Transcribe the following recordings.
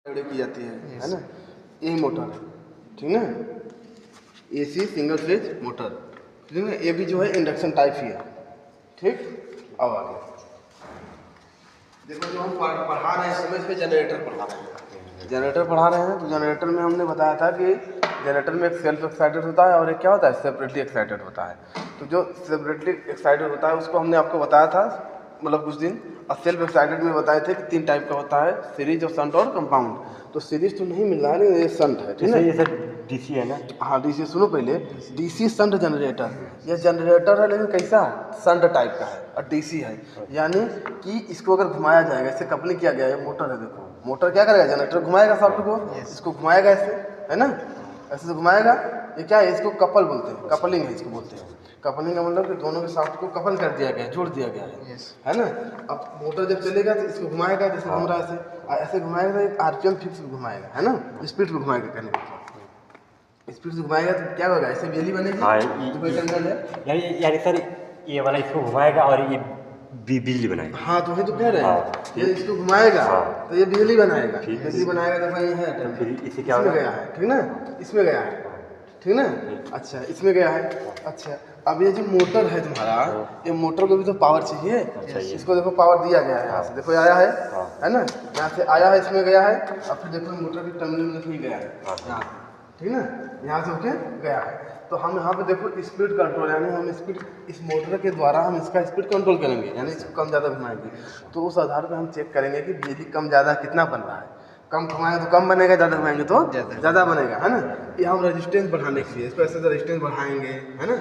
की जाती है ना। यही मोटर है, ठीक है ना, एसी सिंगल फेज मोटर, ठीक है। ये भी जो है इंडक्शन टाइप ही है, ठीक। अब आगे देखो, जो हम पढ़ा रहे हैं समय इस पे जनरेटर पढ़ा रहे हैं। जनरेटर पढ़ा रहे हैं तो जनरेटर में हमने बताया था कि जनरेटर में एक सेल्फ एक्साइटेड होता है और एक क्या होता है, सेपरेटली एक्साइटेड होता है। तो जो सेपरेटली एक्साइटेड होता है उसको हमने आपको बताया था मतलब कुछ दिन, और सेल्फ एक्साइटेड में बताए थे कि 3 टाइप का होता है, सीरीज और शंट और कंपाउंड। तो सीरीज तो नहीं मिल रहा है, लेकिन ये शंट है, ठीक है। ये सर डीसी है ना? हाँ डीसी, सुनो पहले, डीसी शंट जनरेटर, ये जनरेटर है लेकिन कैसा शंट टाइप का है और डीसी है। यानी कि इसको अगर घुमाया जाएगा, इससे कपलिंग किया गया है, मोटर है, देखो मोटर क्या करेगा, जनरेटर घुमाएगा शाफ्ट को, इसको घुमाएगा ऐसे, है ना, ऐसे से घुमाएगा। ये क्या है, इसको कपल बोलते हैं, कपलिंग है इसको बोलते हैं। कपलिंग का मतलब कि दोनों के शाफ्ट को कपल कर दिया गया है, जोड़ दिया गया है ना। अब मोटर जब चलेगा तो इसको घुमाएगा, जैसे घूम रहा है ऐसे घुमाएगा तो एक आरपीएम फिक्स घुमाएगा, है ना, स्पीड पे घुमाएगा, कहने का स्पीड से घुमाएगा तो क्या होगा, ऐसे बिजली बनेगी। हाँ, तो कोई कंगाल है यानी सर ये वाला इसको घुमाएगा और ये बिजली बनाएगा। हाँ, तो वही तो कह रहे हैं। हाँ, ये इसको घुमाएगा तो ये बिजली बनाएगा, ठीक है। बिजली बनाएगा तो भाई है, तो फिर इसे क्या इसमें होगा? गया है, ठीक ना, इसमें गया है, ठीक ना। अच्छा, इसमें गया है। अच्छा, अब ये जो मोटर है तुम्हारा, ये मोटर को भी तो पावर चाहिए। इसको देखो पावर दिया गया है, यहाँ से देखो आया है ना, यहाँ से आया है, इसमें गया है, और फिर देखो मोटर की टर्मिनल में देखो ये गया है यहाँ, ठीक ना, यहाँ से होके गया है। तो हम यहाँ पे देखो स्पीड कंट्रोल, यानी हम स्पीड इस मोटर के द्वारा हम इसका स्पीड कंट्रोल करेंगे, यानी इसको कम ज़्यादा घुमाएंगे। तो उस आधार पर हम चेक करेंगे कि बिजली कम ज़्यादा कितना बन रहा है। कम घुमाएंगे तो कम बनेगा, ज़्यादा घुमाएंगे तो ज़्यादा बनेगा, है ना। ये हम रेजिस्टेंस बढ़ाने के लिए इसको ऐसे रेजिस्टेंस बढ़ाएंगे, है ना।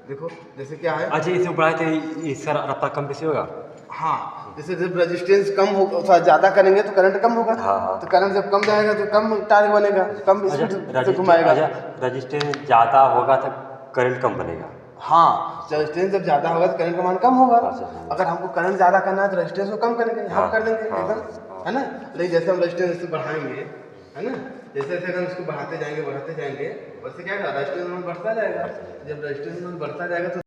देखो जैसे क्या है, अच्छा इसे बढ़ाए तो इसका रफ्तार कम कैसे होगा? हाँ, जैसे जब रेजिस्टेंस कम होगा, थोड़ा ज़्यादा करेंगे तो करंट कम होगा। हाँ। तो करंट जब कम जाएगा तो कम टार्क बनेगा, कम स्पीड से घुमाएगा। रजिस्टेंस ज़्यादा होगा तो करंट कम बनेगा। हाँ, रेजिस्टेंस जब ज़्यादा होगा तो करंट का मान कम होगा। अच्छा। अगर हमको करंट ज़्यादा करना है तो रेजिस्टेंस को कम करेंगे, हम कर देंगे एकदम, है ना। लेकिन जैसे हम रेजिस्टेंस बढ़ाएंगे, है ना, जैसे जैसे हम इसको बढ़ाते जाएंगे वैसे क्या होगा, रेजिस्टेंस बढ़ता जाएगा। जब रेजिस्टेंस बढ़ता जाएगा तो